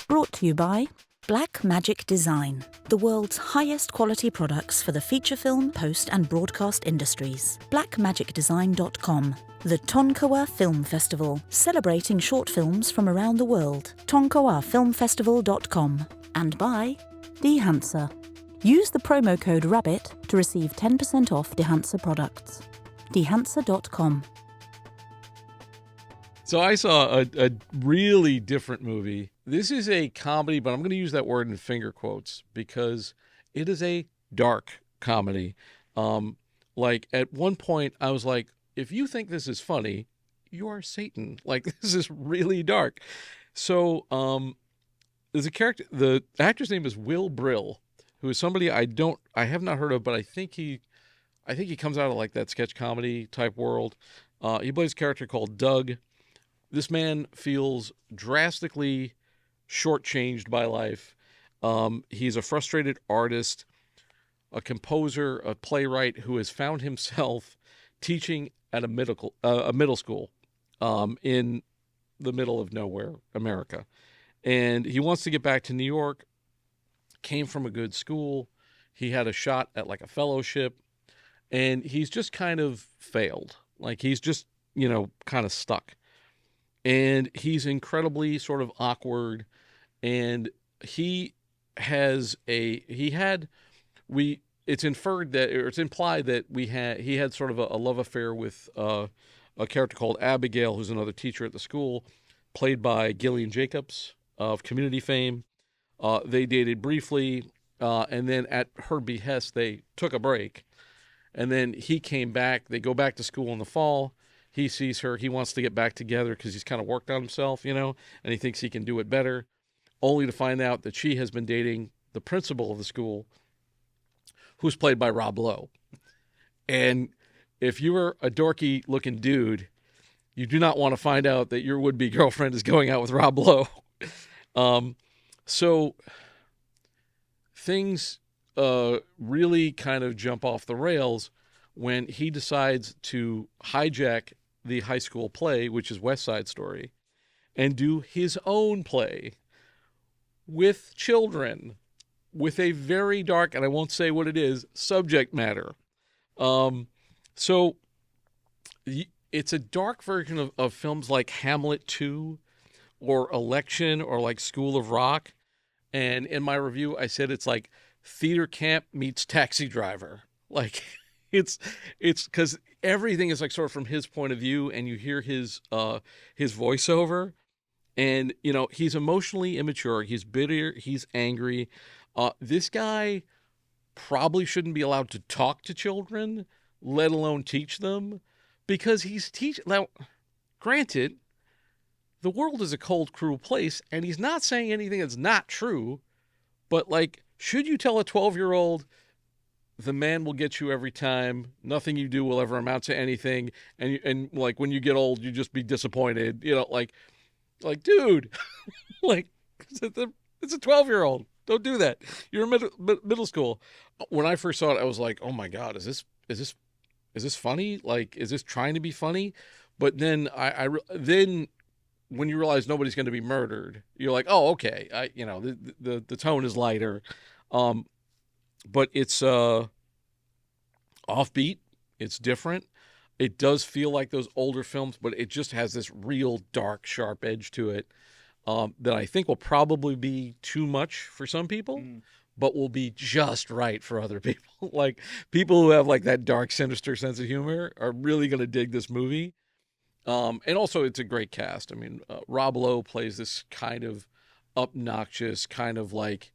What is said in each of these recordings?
Brought to you by Blackmagic Design, the world's highest quality products for the feature film, post and broadcast industries. Blackmagicdesign.com. The Tonkawa Film Festival, celebrating short films from around the world. Tonkawafilmfestival.com. And by Dehancer. Use the promo code RABBIT to receive 10% off Dehancer products. Dehancer.com. So I saw a really different movie. This is a comedy, but I'm going to use that word in finger quotes because it is a dark comedy. Like at one point I was like, if you think this is funny, you are Satan. Like this is really dark. So there's a character, the actor's name is Will Brill, who is somebody I have not heard of, but I think he comes out of like that sketch comedy type world. He plays a character called Doug. This man feels drastically shortchanged by life. He's a frustrated artist, a composer, a playwright who has found himself teaching at a middle school in the middle of nowhere, America. And he wants to get back to New York, came from a good school. He had a shot at like a fellowship, and he's just kind of failed. Like he's just, kind of stuck. And he's incredibly sort of awkward, and it's implied that he had sort of a love affair with a character called Abigail, who's another teacher at the school, played by Gillian Jacobs of Community fame. They dated briefly, and then at her behest, they took a break, and then he came back. They go back to school in the fall. He sees her. He wants to get back together because he's kind of worked on himself, and he thinks he can do it better, only to find out that she has been dating the principal of the school, who's played by Rob Lowe. And if you were a dorky-looking dude, you do not want to find out that your would-be girlfriend is going out with Rob Lowe. So things really kind of jump off the rails when he decides to hijack the high school play, which is West Side Story, and do his own play with children, with a very dark, and I won't say what it is, subject matter. So it's a dark version of films like Hamlet 2 or Election or like School of Rock. And in my review, I said it's like theater camp meets Taxi Driver. Like it's because everything is like sort of from his point of view, and you hear his voiceover, and he's emotionally immature. He's bitter. He's angry. This guy probably shouldn't be allowed to talk to children, let alone teach them, because he's teaching. Now, granted, the world is a cold, cruel place, and he's not saying anything that's not true, but like, should you tell a 12-year-old, the man will get you every time, nothing you do will ever amount to anything, and like when you get old, you just be disappointed, like dude, like it's a 12-year-old. Don't do that. You're in middle school. When I first saw it, I was like, oh my God, is this funny? Like, is this trying to be funny? But then then when you realize nobody's going to be murdered, you're like, oh, okay. The tone is lighter. But it's offbeat. It's different. It does feel like those older films, but it just has this real dark, sharp edge to it that I think will probably be too much for some people, but will be just right for other people. Like people who have like that dark, sinister sense of humor are really going to dig this movie. And also it's a great cast. I mean, Rob Lowe plays this kind of obnoxious, kind of like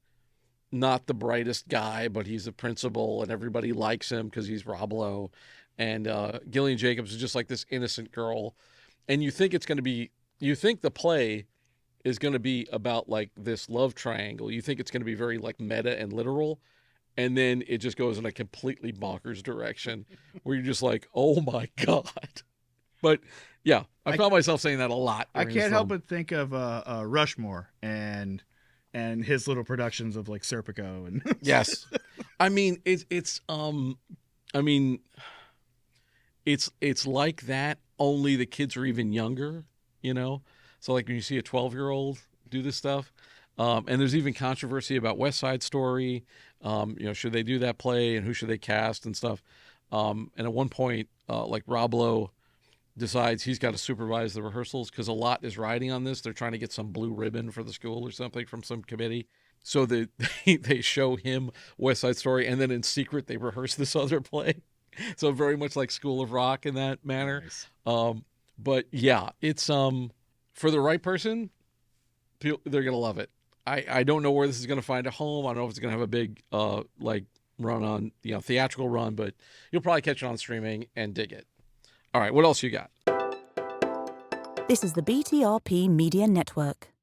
not the brightest guy, but he's the principal and everybody likes him because he's Rob Lowe. And Gillian Jacobs is just like this innocent girl. And you think the play is going to be about like this love triangle. You think it's going to be very like meta and literal. And then it just goes in a completely bonkers direction where you're just like, oh my God. But yeah, I found myself saying that a lot. I can't help but think of Rushmore and his little productions of like Serpico and yes. I mean, it's like that, only the kids are even younger, So like when you see a 12-year-old do this stuff, And there's even controversy about West Side Story. Should they do that play and who should they cast and stuff. And at one point, like Rob Lowe decides he's got to supervise the rehearsals because a lot is riding on this. They're trying to get some blue ribbon for the school or something from some committee. So they show him West Side Story, and then in secret they rehearse this other play. So very much like School of Rock in that manner. Nice. But yeah, it's for the right person, they're gonna love it. I don't know where this is gonna find a home. I don't know if it's gonna have a big run on theatrical run, but you'll probably catch it on streaming and dig it. All right, what else you got? This is the BTRP Media Network.